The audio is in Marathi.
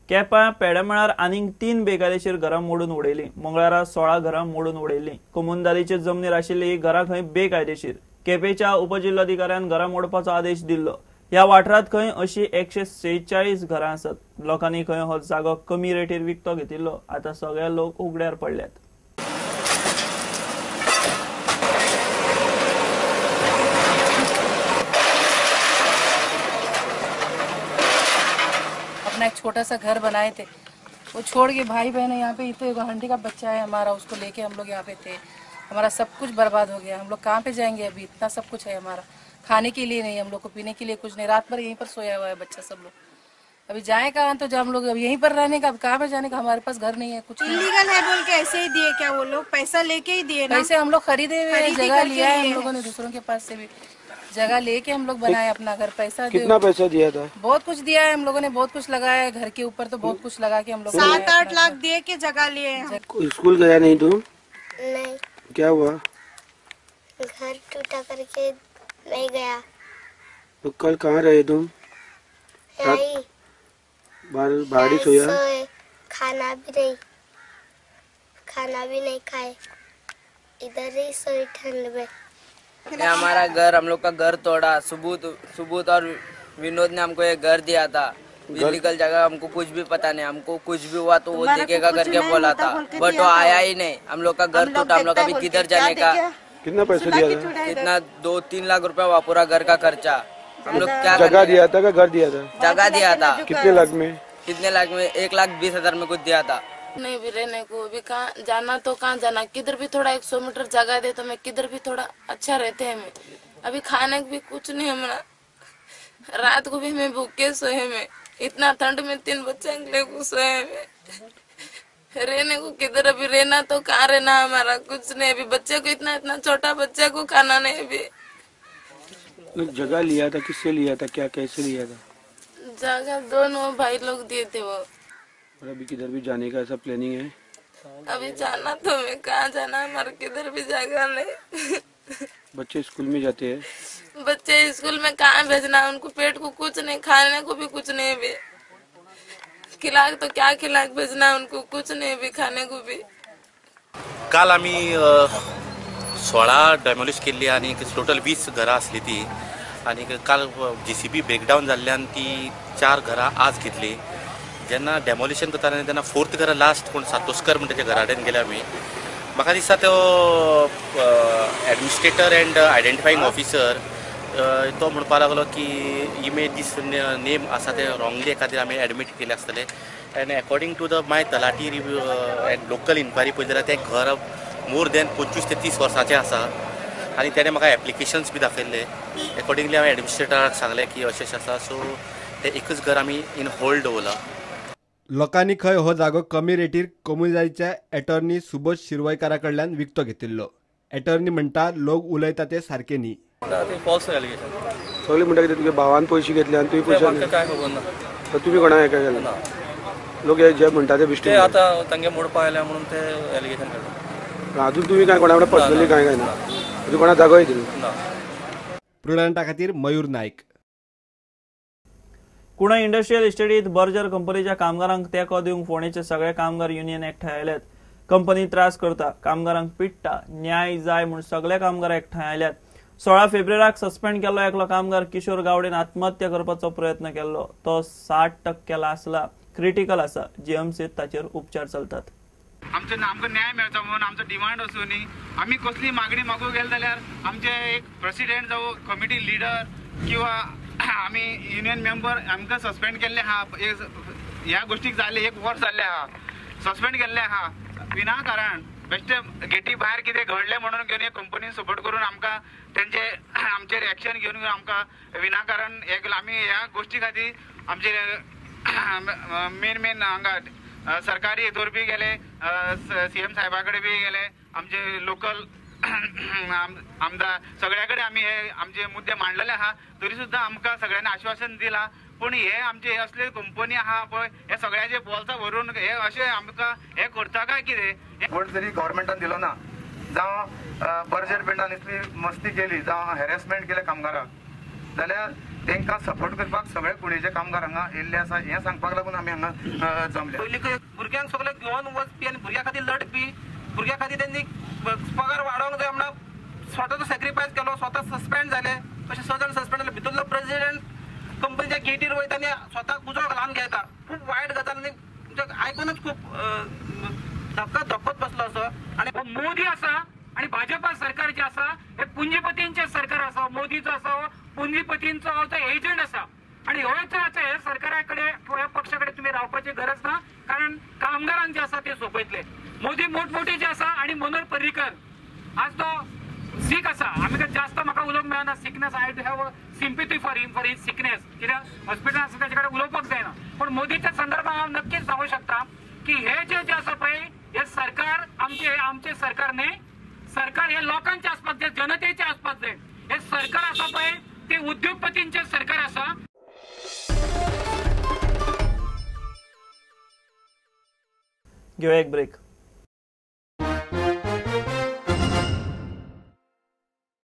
केप्यां पेडेमळार आनीक 3 बेकायदेशीर घरां मोडून उडयली। मंगळारा 16 घरां मोडून उडयल्ली। कमुनदारीचे जमनीर आशिल्ली ही घरां खंय बेकायदेशीर। केपेच्या उपजिल्हाधिकाऱ्यान घरां मोडपाचो आदेश दिल्लो। ह्या वाठारांत खंय अशी 146 घरां आसात। लोकांनी खंय हो जागो कमी रेटीर विकतो घेतिल्लो। आतां सगळे लोक उगड्यार पडल्यात। अपना एक छोटा सा घर बनाए थे, वो छोड़ के भाई बहन यहाँ पे इतने हंडी का बच्चा है हमारा, उसको लेके हम लोग यहाँ पे थे। हमारा सब कुछ बर्बाद हो गया। हम लोग कहाँ पे जाएंगे? अभी इतना सब कुछ है हमारा, खाने के लिए नहीं, हम लोग को पीने के लिए कुछ नहीं। रात भर यहीं पर सोया हुआ है बच्चा सब लोग। अभी जाए कहाँ? तो जब हम लोग यहीं पर रहने का, कहाँ पे जाने का? हमारे पास घर नहीं है, कुछ इलीगल है बोल के ऐसे ही दिए क्या? वो लोग पैसा लेके ही दिए ना? पैसे हम लोग खरीदे हुए, जगह लिया है हम लोगों ने दूसरों के पास से भी, जगह लेके हम लोग बनाए अपना घर। पैसा कितना पैसा दिया था? बहुत कुछ दिया है हम लोगों ने, बहुत कुछ लगाया है घर के ऊपर, तो बहुत कुछ लगा के हम लोग 7-8 लाख दिए के जगह लिए। स्कूल गया नहीं तुम? नहीं। क्या हुआ? घर टूटा करके नहीं गया। तो कल कहाँ रहे तुम? यही बाहर ही सोया? खाना भी नहीं खाए, इधर ही सोई ठंड में। हमारा घर, हम लोग का घर तोड़ा। सुबूत और विनोद ने हमको एक घर दिया था, इलीगल जगह। हमको कुछ भी पता नहीं, हमको कुछ भी हुआ तो वो देखेगा करके बोला था, बट वो आया ही नहीं। हम लोग का घर टूटा। हम लोग अभी किधर जाने का? कितना पैसा दिया था? कितना 2-3 लाख रुपया हुआ पूरा घर का खर्चा। हम लोग क्या जगह दिया था का घर दिया था? जगह दिया था। कितने लाख में? 1,20,000 में कुछ दिया था। नहीं भी रहने को, अभी कहाँ जाना, तो कहाँ जाना? किधर भी थोड़ा 100 मीटर जगह दे तो मैं किधर भी थोड़ा अच्छा रहते हैं। मैं अभी खाने भी कुछ नहीं हमारा, रात को भी मैं भूखे सोए में, इतना ठंड में 3 बच्चे लेकर सोए में। रहने को किधर? अभी रहना तो कहाँ रहना हमारा, कुछ नहीं। अभी बच्चे को इतना छोटा बच्चे को खाना नहीं। अभी जगह लिया था, किससे लिया था, क्या कैसे लिया था? जगह दोनों भाई लोग दिए थे वो। और अभी किधर भी जाने का ऐसा प्लानिंग है? अभी जाना तो मैं कहाँ जाना, हमारे किधर भी जगह नहीं। बच्चे स्कूल में जाते हैं? बच्चे स्कूल में कहाँ भेजना? उनको पेट को कुछ नहीं, खाने को भी कुछ नहीं। भी खिला तो क्या खिला भेजना उनको? कुछ नहीं भी, खाने को भी। काल आम्ही 16 डेमोलिश केल्ली आणि टोटल 20 घरां आसली ती। आणि काल JCB ब्रेकडाऊन जाल्ल्यान ती 4 घरां आज घेतली। जेन्ना डेमोलिशन करताले तेन्ना 4th घर लास्ट कोण सातोस्कर म्हणटा घरा कडेन गेले आमी। म्हाका दिसता तो एडमिनिस्ट्रेटर एंड आयडेंटिफाईंग ऑफिसर तो म्हणपा लागलो की इमे दीस नेम आसा ते रॉंगली एखादी आमी एडमीट केले आसतले। And according to the my talathi review and local inquiry पळयत जाल्यार तें घर मोर दॅन 25 ते 30 वर्सांचें आसा। आणि त्याने म्हाका एप्लिकेशन्स बी दाखयल्ले। अकॉर्डिंगली हांवें एडमिनिस्ट्रेटराक सांगलें की अशें आसा, सो ते एकच घर आमी इन होल्ड दवरला। लोकांनी खंय हो जागो कमी रेटीर कमुनदारीच्या अटॉर्नी सुबोध शिरवयकारा कडल्यान विकतो घेतिल्लो। अटॉर्नी म्हणटा लोक उलयता ते सारखे न्ही। फॉल्स एलिगेशन सगळे म्हणटा की तुगे भावान पयशे घेतले आणि तुवें पयशे काय खबर ना। तर तुम्ही कोणा हेका गेले? लोक हे जे म्हणटा ते बिश्टे आता तांगे मोडपा आयल्या म्हणून ते एलिगेशन काडले। अजून तुम्ही काय कोणा पर्सनली काय ना? अजून कोणा जागोय दिलो ना? प्रुडंटा खातीर मयूर नायक। कुणा इंडस्ट्रियल इस्टेटीत बर्जर कंपनीच्या कामगारांक तेंको दिवंक फोंडेचे सगळे कामगार युनियन एकठांय आयल्यात। कंपनी त्रास करता, कामगारांक पिट्टा, न्याय जाय म्हूण सगळे कामगार एकठांय आयल्यात। 16 फेब्रुवाराक सस्पेंड केल्लो एकलो कामगार किशोर गावडेन आत्महत्या करपाचो प्रयत्न केल्लो। तो 60% आसला, क्रिटिकल आसा। GMCत ताचेर उपचार चलतात। आमकां न्याय मेळचो म्हणून आमचो डिमांड आसूनी आमी कसली मागणी मागूंक गेले जाल्यार आमचे एक प्रेसिडेंट जावं कमिटी लिडर किंवा आमी युनियन मेंबर आमकां सस्पेंड केल्ले आहा। ह्या गोष्टीक जाले 1 वर्स जाल्ले आहा, सस्पेंड केल्ले आहा विनाकारण। बेश्टे गेटी भायर कितें घडलें म्हणून घेवन हे कंपनीन सपोर्ट करून आमकां तेंचे आमचेर एक्शन घेवन आमकां विनाकारण हे केलें। आमी ह्या गोष्टी खातीर आमचे मेन हांगा सरकारी हेतूर बी गेले, CM साहेबा कडेन बी गेले, आमचे लोकल आमदार सगळ्या कडेन आमी हे आमचे मुद्दे मांडलेले आहा। तरी सुद्दां आमकां सगळ्यांनी आश्वासन दिलां, पूण हे आमचे असले कंपनी आहा पळय हे सगळ्याचे बोल्सां भरून हे अशें आमकां हे करता काय कितें? वोट जरी गव्हर्मेंटान दिलो ना, जावं बर्जर पेंटान इतली मस्ती केली, जावं हॅरेसमेंट केले कामगारांक, जाल्यार तांकां सपोर्ट करपाक सगळे पुणेचे कामगार हांगा येयल्ले आसा हें सांगपाक लागून आमी हांगा जमले. पयलीं भुरग्यांक सगळे घेवन वचपी आनी भुरग्यां खातीर लढपी, भुरग्यां खातीर त्यांनी पगार वाडोवंक जाय म्हणून स्वताचो सॅक्रिफायस केलो, स्वता सस्पेंड जाले. तशें 6 जाण सस्पेंड जाले. भितरलो प्रेसिडेंट कंपनीच्या गेटीर वयता आनी स्वताक उजो घालून घेता. खूब वायट गजाल आनी आयकूनच खूब धक्कोच बसलो असो. आणि मोदी असा आणि भाजपा सरकार जे असा हे पुंजीपतींचे सरकार असा. मोदीचं असं पुंजीपतींचा एजंट असा आणि हे सरकाराकडे किंवा पक्षाकडे तुम्ही रावपाची गरज ना, कारण कामगारांचे जे असा ते सोपयतले. मोदी मोठमोठे जे असा आणि मनोहर पर्रीकर आज तो सीख असा. आम्ही जास्त म्हाका उलोवंक मेळना sickness. I do have sympathy for his sickness. कित्याक हॉस्पिटल आसा त्याचे कडेन उलोवपाक जायना. पण मोदीच्या संदर्भात हांव नक्कीच सांगू शकता की हे जे आसा पळय हे सरकार आमचे सरकारने सरकार हे लोकांचे आसपाक जाय, जनतेचे आसपाक जाय. हे सरकार आसा पळय ते उद्योगपतींचे सरकार आसा. घेऊया एक ब्रेक.